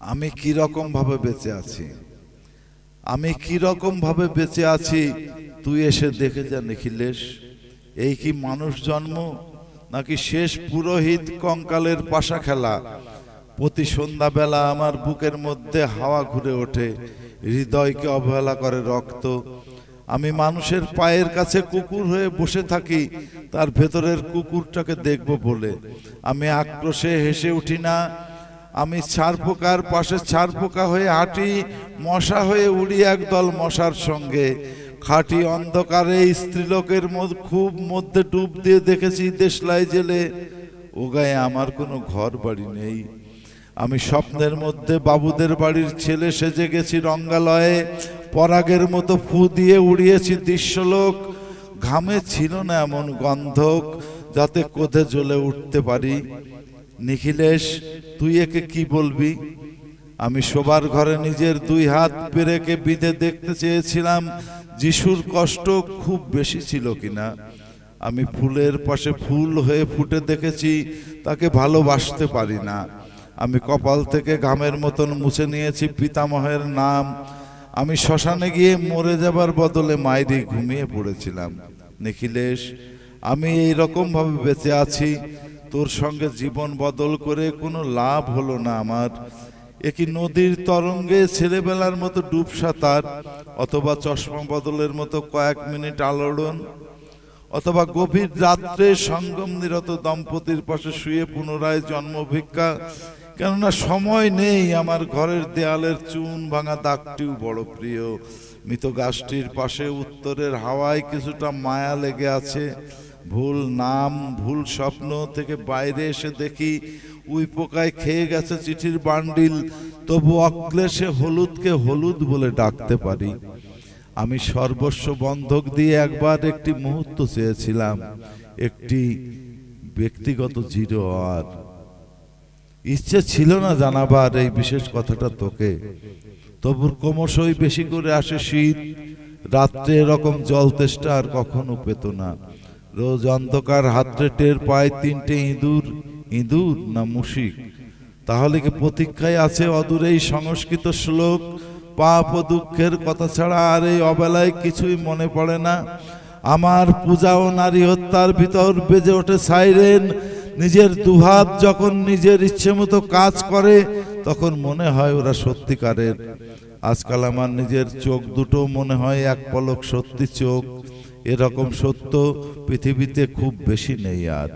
আমি কি রকম ভাবে বেঁচে আছি, আমি কি রকম ভাবে বেঁচে আছি তুই এসে দেখে যা নিখিলেশ। এই কি মানুষ জন্ম নাকি শেষ পুরোহিত কঙ্কালের পাশা খেলা। প্রতি সন্ধ্যাবেলা আমার বুকের মধ্যে হাওয়া ঘুরে ওঠে, হৃদয়কে অবহেলা করে রক্ত। আমি মানুষের পায়ের কাছে কুকুর হয়ে বসে থাকি তার ভেতরের কুকুরটাকে দেখব বলে। আমি আক্রোশে হেসে উঠি না, আমি ছারপোকার পাশে ছারপোকা হয়ে হাঁটি, মশা হয়ে উড়ি একদল মশার সঙ্গে। খাঁটি অন্ধকারে স্ত্রীলোকের খুব মধ্যে ডুব দিয়ে দেখেছি দেশলাই জেলে। ও গায়ে আমার কোনো ঘর বাড়ি নেই। আমি স্বপ্নের মধ্যে বাবুদের বাড়ির ছেলে সেজে গেছি রঙ্গালয়ে, পরাগের মতো ফু দিয়ে উড়িয়েছি দৃশ্যলোক। ঘামে ছিল না এমন গন্ধক যাতে কোধে জ্বলে উঠতে পারি। নিখিলেশ, তুই একে কি বলবি? আমি শোবার ঘরে নিজের দুই হাত পেরেকে বিঁধে দেখতে চেয়েছিলাম যিশুর কষ্ট খুব বেশি ছিল কিনা। আমি ফুলের পাশে ফুল হয়ে ফুটে দেখেছি, তাকে ভালোবাসতে পারি না। আমি কপাল থেকে ঘামের মতন মুছে নিয়েছি পিতামহের নাম। আমি শ্মশানে গিয়ে মরে যাবার বদলে মায়েরই ঘুমিয়ে পড়েছিলাম। নিখিলেশ, আমি এই রকম ভাবে বেঁচে আছি, তোর সঙ্গে জীবন বদল করে কোনো লাভ হলো না আমার। একই নদীর তরঙ্গে ছেলেবেলার মতো ডুব সাঁতার, অথবা চশমা বদলের মতো কয়েক মিনিট আলোড়ন, অথবা গভীর রাত্রে সঙ্গম নিরত দম্পতির পাশে শুয়ে পুনরায় জন্ম ভিক্ষা। কেননা সময় নেই, আমার ঘরের দেয়ালের চুন ভাঙা দাগটিও বড় প্রিয়। মৃত গাছটির পাশে উত্তরের হাওয়ায় কিছুটা মায়া লেগে আছে। ভুল নাম ভুল স্বপ্ন থেকে বাইরে এসে দেখি উই পোকায় খেয়ে গেছে চিঠির বান্ডিল, তবু অক্লেশে হলুদকে হলুদ বলে ডাকতে পারি। আমি সর্বস্ব বন্ধক দিয়ে একবার একটি মুহূর্ত চেয়েছিলাম, একটি ব্যক্তিগত জিরো আর। ইচ্ছে ছিল না জানাবার এই বিশেষ কথাটা তোকে, তবু ক্রমশই বেশি করে আসে শীত। রাত্রে এরকম জল তেষ্টা আর কখনো পেত না। রোজ অন্ধকার হাতড়ে টের পায় তিনটে ইঁদুর। ইঁদুর না মুশিক? তাহলে কি প্রতীক্ষায় আছে অদূরে এই সংস্কৃত শ্লোক? পাপ ও দুঃখের কথা ছাড়া আর এই অবেলায় কিছুই মনে পড়ে না। আমার পূজা ও নারী হত্যার ভিতর বেজে ওঠে সাইরেন। নিজের দুহাত যখন নিজের ইচ্ছে মতো কাজ করে তখন মনে হয় ওরা সত্যিকারের। আজকাল আমার নিজের চোখ দুটো মনে হয় এক পলক সত্যি চোখ। এরকম সত্য পৃথিবীতে খুব বেশি নেই আর।